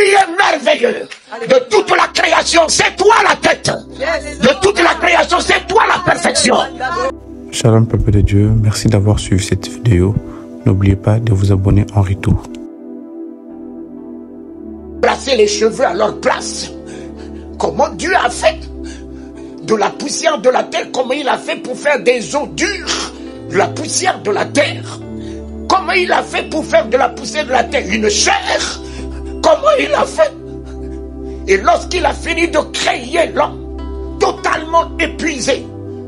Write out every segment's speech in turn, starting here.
es merveilleux. De toute la création, c'est toi la tête. De toute la création, c'est toi la perfection. Shalom peuple de Dieu, merci d'avoir suivi cette vidéo. N'oubliez pas de vous abonner en retour. Placer les cheveux à leur place. Comment Dieu a fait de la poussière de la terre, comment il a fait pour faire des eaux dures, de la poussière de la terre. Comment il a fait pour faire de la poussière de la terre une chair. Comment il a fait. Et lorsqu'il a fini de créer l'homme, totalement épuisé,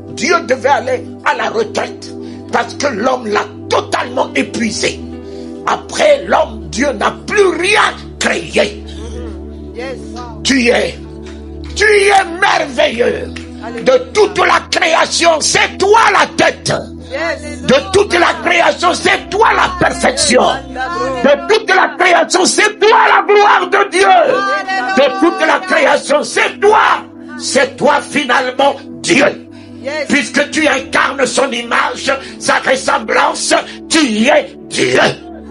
Dieu devait aller à la retraite parce que l'homme l'a totalement épuisé. Après l'homme, Dieu n'a plus rien créé. Tu es merveilleux. De toute la création, c'est toi la tête. De toute la création, c'est toi la perfection. De toute la création, c'est toi la gloire de Dieu. De toute la création, c'est toi. C'est toi finalement Dieu. Puisque tu incarnes son image, sa ressemblance, tu es Dieu.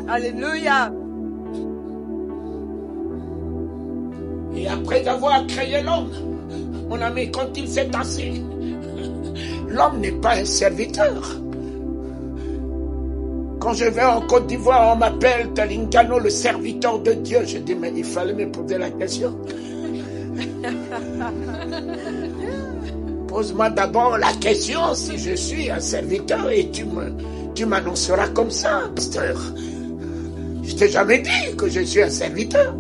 Alléluia. Et après avoir créé l'homme, mon ami, quand il s'est assis, l'homme n'est pas un serviteur. Quand je vais en Côte d'Ivoire, on m'appelle Talingano, le serviteur de Dieu. Je dis, mais il fallait me poser la question. Pose-moi d'abord la question si je suis un serviteur et tu m'annonceras comme ça, pasteur. Je t'ai jamais dit que je suis un serviteur.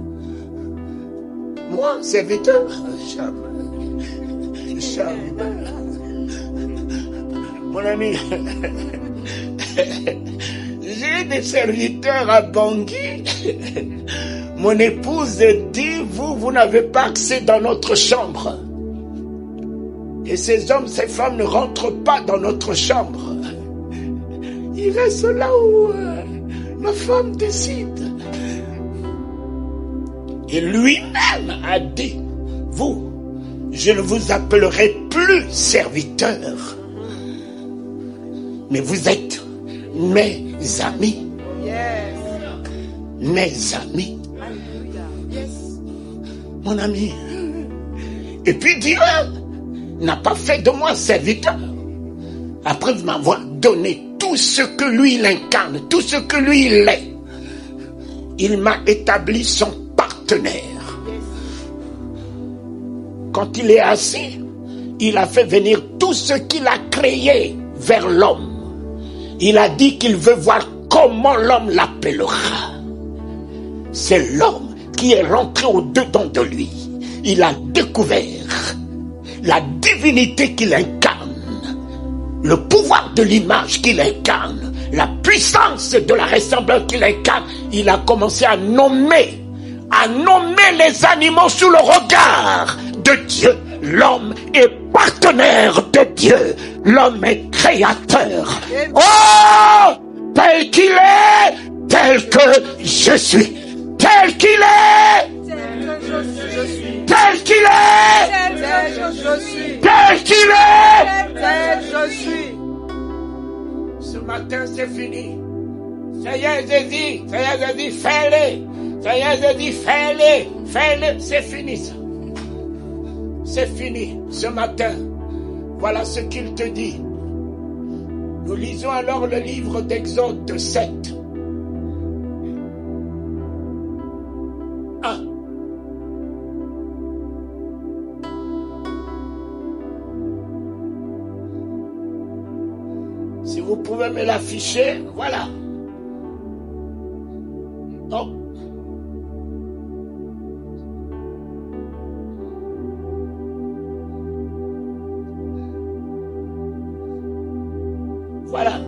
Moi, serviteur, jamais. Mon ami, j'ai des serviteurs à Bangui. Mon épouse dit, vous n'avez pas accès dans notre chambre. Et ces hommes, ces femmes ne rentrent pas dans notre chambre. Ils restent là où la femme décide. Et lui-même a dit, vous, je ne vous appellerai plus serviteurs, mais vous êtes mes amis. Mes amis. Mon ami. Et puis Dieu n'a pas fait de moi serviteur. Après m'avoir donné tout ce que lui il incarne, tout ce que lui il est, il m'a établi son partenaire. Quand il est assis, il a fait venir tout ce qu'il a créé vers l'homme. Il a dit qu'il veut voir comment l'homme l'appellera. C'est l'homme qui est rentré au-dedans de lui. Il a découvert la divinité qu'il incarne, le pouvoir de l'image qu'il incarne, la puissance de la ressemblance qu'il incarne. Il a commencé à nommer les animaux sous le regard de Dieu. L'homme est partenaire de Dieu. L'homme est créateur. Oh, tel qu'il est, tel que je suis. Tel qu'il est, tel qu'il est, tel qu'il est, tel je suis. Ce matin, c'est fini. Ça y est, j'ai dit, fais-le. Ça y est, j'ai dit, fais-le, c'est fini ça. C'est fini, ce matin. Voilà ce qu'il te dit. Nous lisons alors le livre d'Exode 7. 1. Si vous pouvez me l'afficher, voilà. Oh. Voilà.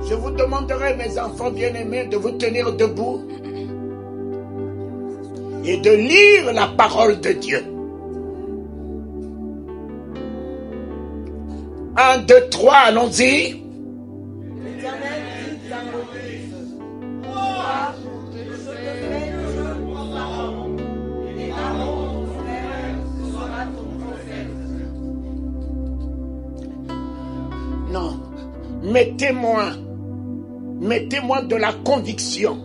Je vous demanderai, mes enfants bien-aimés, de vous tenir debout et de lire la parole de Dieu. 1, 2, 3, allons-y. Non, mettez-moi de la conviction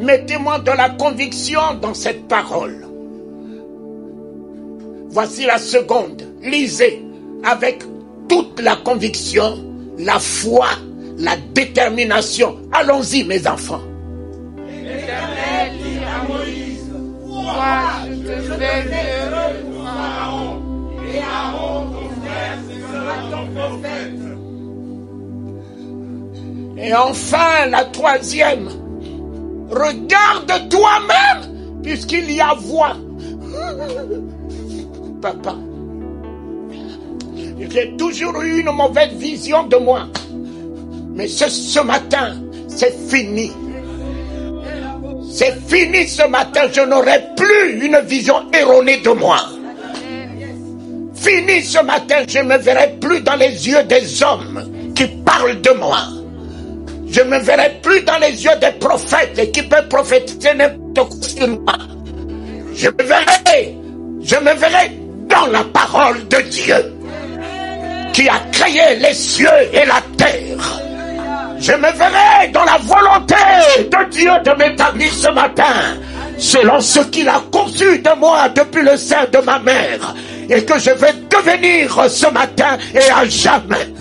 Mettez-moi de la conviction dans cette parole. Voici la seconde. Lisez avec toute la conviction, la foi, la détermination. Allons-y, mes enfants. L'Éternel dit à Moïse, vois, je te fais Dieu pour Pharaon, et Aaron, ton frère, sera ton prophète. Et enfin, la troisième. Regarde toi-même, puisqu'il y a voix. Papa, j'ai toujours eu une mauvaise vision de moi. Mais ce matin, c'est fini. C'est fini ce matin, je n'aurai plus une vision erronée de moi. Fini ce matin, je ne me verrai plus dans les yeux des hommes qui parlent de moi. Je ne me verrai plus dans les yeux des prophètes qui peuvent prophétiser n'importe quoi sur moi. Je me verrai dans la parole de Dieu qui a créé les cieux et la terre. Je me verrai dans la volonté de Dieu de m'établir ce matin selon ce qu'il a conçu de moi depuis le sein de ma mère et que je vais devenir ce matin et à jamais.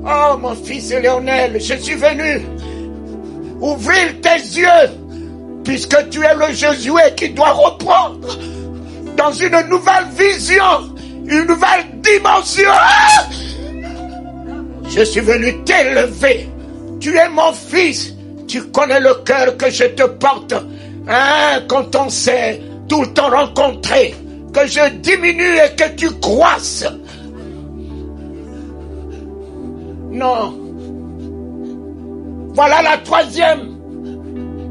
Oh mon fils Léonel, je suis venu ouvrir tes yeux puisque tu es le Josué qui doit reprendre dans une nouvelle vision, une nouvelle dimension. Je suis venu t'élever. Tu es mon fils. Tu connais le cœur que je te porte. Quand on s'est tout le temps rencontré, que je diminue et que tu croisses. Non. Voilà la troisième.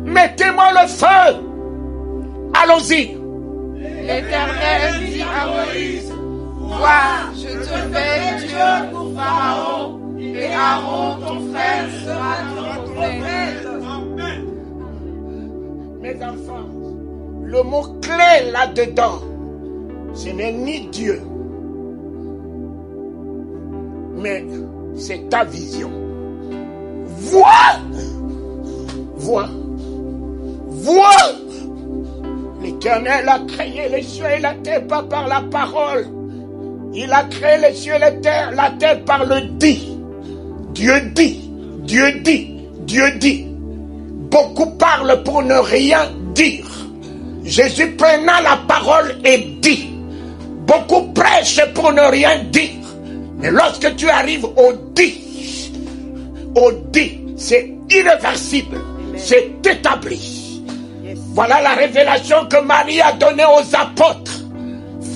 Mettez-moi le feu. Allons-y. L'Éternel dit à Moïse, vois, je te fais Dieu pour Pharaon, et Aaron, ton frère, sera ton prophète. Mes enfants, le mot-clé là-dedans, ce n'est ni Dieu, mais c'est ta vision. Vois! Vois! Vois! L'Éternel a créé les cieux et la terre, pas par la parole. Il a créé les cieux et la terre par le dit. Dieu dit, Dieu dit, Dieu dit. Beaucoup parlent pour ne rien dire. Jésus prenant la parole et dit. Beaucoup prêchent pour ne rien dire. Mais lorsque tu arrives au dit, c'est irréversible, c'est établi. Voilà la révélation que Marie a donnée aux apôtres.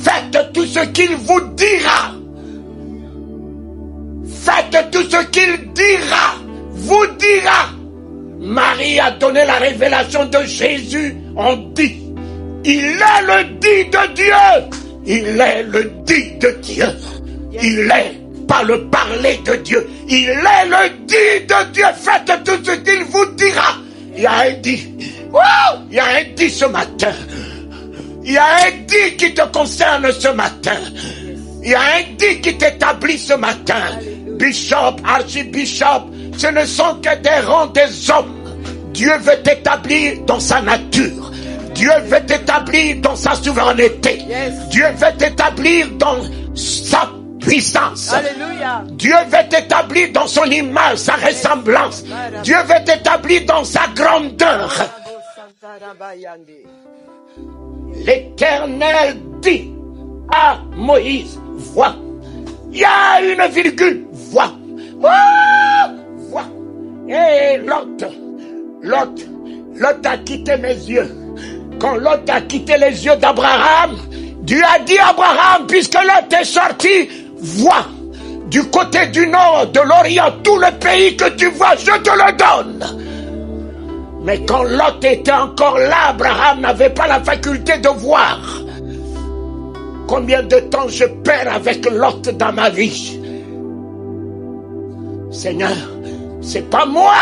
Faites tout ce qu'il vous dira. Faites tout ce qu'il dira, vous dira. Marie a donné la révélation de Jésus en dit. Il est le dit de Dieu. Il est le dit de Dieu. Il est pas le parler de Dieu. Il est le dit de Dieu. Faites tout ce qu'il vous dira. Il y a un dit. Wow! Il y a un dit ce matin. Il y a un dit qui te concerne ce matin. Il y a un dit qui t'établit ce matin. Bishop, archibishop, ce ne sont que des rangs des hommes. Dieu veut t'établir dans sa nature. Dieu veut t'établir dans sa souveraineté. Dieu veut t'établir dans sa puissance. Alléluia. Dieu veut t'établir dans son image, sa ressemblance. Dieu veut t'établir dans sa grandeur. L'Éternel dit à Moïse, vois. Il y a une virgule, vois. Vois. Et Lot a quitté mes yeux. Quand Lot a quitté les yeux d'Abraham, Dieu a dit à Abraham, puisque Lot est sorti, vois. Du côté du nord, de l'Orient, tout le pays que tu vois, je te le donne. Mais quand Lot était encore là, Abraham n'avait pas la faculté de voir. Combien de temps je perds avec Lot dans ma vie? Seigneur, c'est pas moi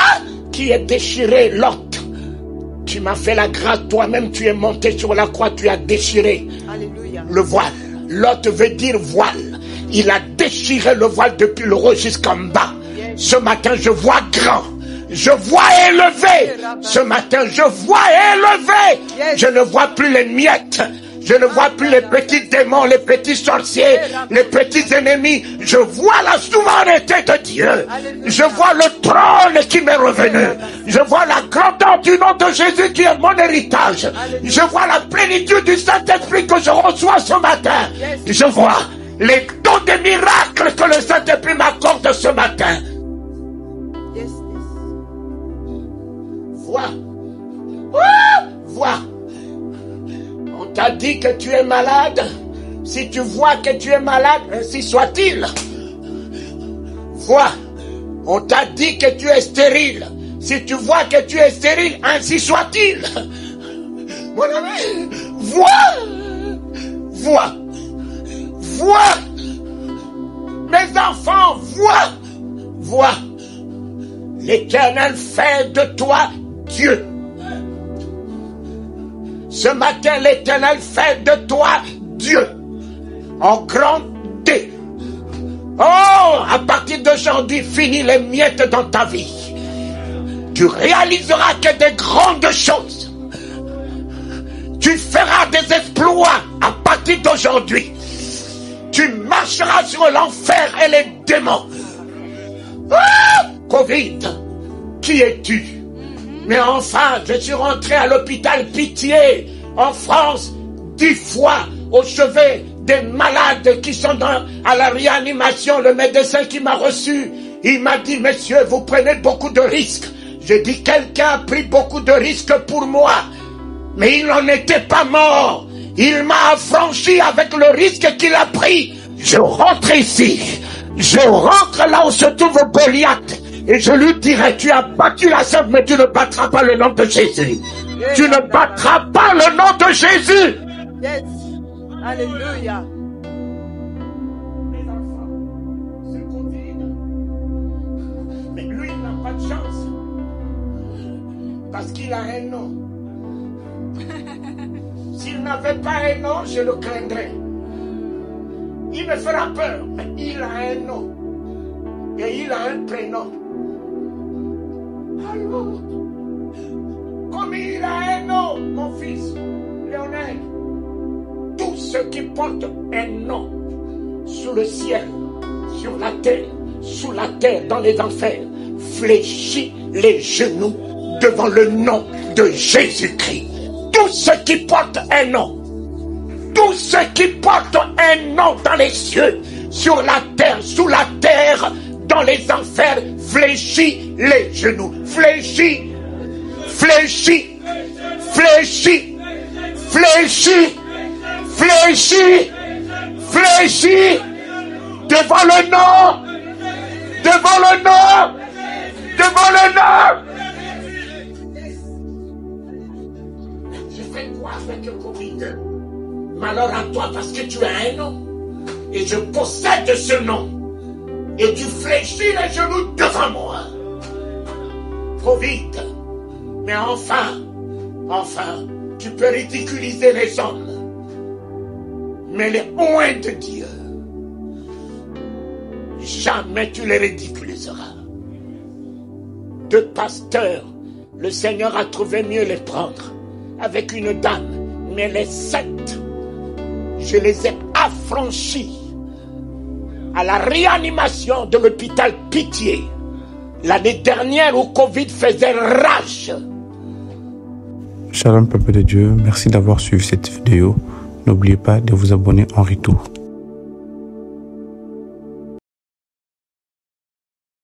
qui ai déchiré Lot. Tu m'as fait la grâce, toi-même tu es monté sur la croix, tu as déchiré le voile. Lot veut dire voile. Il a déchiré le voile depuis le haut jusqu'en bas. Ce matin, je vois grand. Je vois élevé ce matin. Je vois élevé. Je ne vois plus les miettes. Je ne vois plus les petits démons, les petits sorciers, les petits ennemis. Je vois la souveraineté de Dieu. Je vois le trône qui m'est revenu. Je vois la grandeur du nom de Jésus qui est mon héritage. Je vois la plénitude du Saint-Esprit que je reçois ce matin. Je vois les dons des miracles que le Saint-Esprit m'accorde ce matin. Vois. Vois. On t'a dit que tu es malade. Si tu vois que tu es malade, ainsi soit-il. Vois. On t'a dit que tu es stérile. Si tu vois que tu es stérile, ainsi soit-il. Mon ami, vois. Vois. Vois. Mes enfants, vois. Vois. L'Éternel fait de toi Dieu. Ce matin, l'Éternel fait de toi Dieu. En grand D. Oh, à partir d'aujourd'hui, finis les miettes dans ta vie. Tu réaliseras que des grandes choses. Tu feras des exploits à partir d'aujourd'hui. Tu marcheras sur l'enfer et les démons. Ah, Covid, qui es-tu? Mais enfin, je suis rentré à l'hôpital Pitié, en France, 10 fois, au chevet des malades qui sont à la réanimation. Le médecin qui m'a reçu, il m'a dit, monsieur, vous prenez beaucoup de risques. J'ai dit, quelqu'un a pris beaucoup de risques pour moi. Mais il n'en était pas mort. Il m'a affranchi avec le risque qu'il a pris. Je rentre ici. Je rentre là où se trouve Goliath. Et je lui dirai, tu as battu la serpe, mais tu ne battras pas le nom de Jésus. Tu ne battras pas le nom de Jésus. Yes. Alléluia. Mes enfants, ce Covid, mais lui, il n'a pas de chance. Parce qu'il a un nom. S'il n'avait pas un nom, je le craindrais. Il me fera peur, mais il a un nom. Et il a un prénom. Alors, comme il a un nom, mon fils, Lionel, tous ceux qui portent un nom sous le ciel, sur la terre, sous la terre, dans les enfers, fléchis les genoux devant le nom de Jésus-Christ. Tous ceux qui portent un nom, tous ceux qui portent un nom dans les cieux, sur la terre, sous la terre, dans les enfers, fléchis les genoux, fléchis, fléchis, fléchis, fléchis, fléchis, fléchis, devant le nom, devant le nom, devant le nom. Je fais quoi avec le Covid? Malheur à toi parce que tu as un nom. Et je possède ce nom. Et tu fléchis les genoux devant moi. Covid. Mais enfin, tu peux ridiculiser les hommes. Mais les oints de Dieu, jamais tu les ridiculiseras. 2 pasteurs, le Seigneur a trouvé mieux les prendre avec une dame. Mais les 7, je les ai affranchis à la réanimation de l'hôpital Pitié l'année dernière où Covid faisait rage. Shalom peuple de Dieu, merci d'avoir suivi cette vidéo. N'oubliez pas de vous abonner en retour.